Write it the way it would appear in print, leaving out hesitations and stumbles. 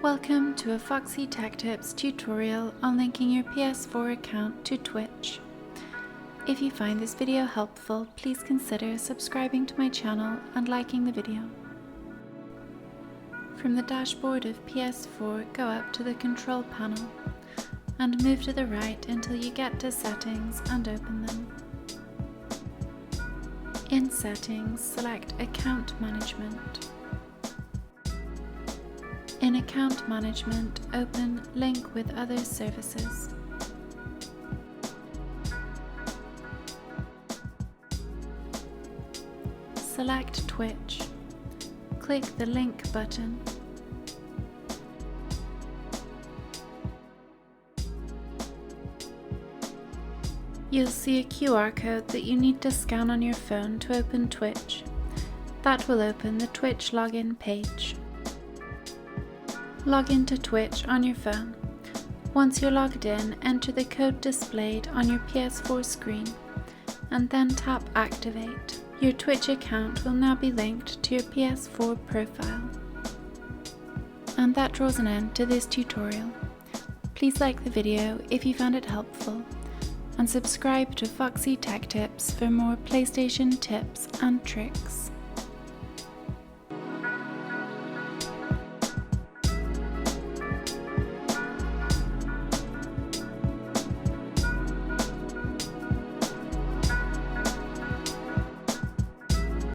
Welcome to a Foxy Tech Tips tutorial on linking your PS4 account to Twitch. If you find this video helpful, please consider subscribing to my channel and liking the video. From the dashboard of PS4, go up to the control panel and move to the right until you get to Settings and open them. In Settings, select Account Management. In Account Management, open Link with Other Services. Select Twitch. Click the Link button. You'll see a QR code that you need to scan on your phone to open Twitch. That will open the Twitch login page. Log into Twitch on your phone. Once you're logged in, enter the code displayed on your PS4 screen and then tap Activate. Your Twitch account will now be linked to your PS4 profile. And that draws an end to this tutorial. Please like the video if you found it helpful and subscribe to Foxy Tech Tips for more PlayStation tips and tricks.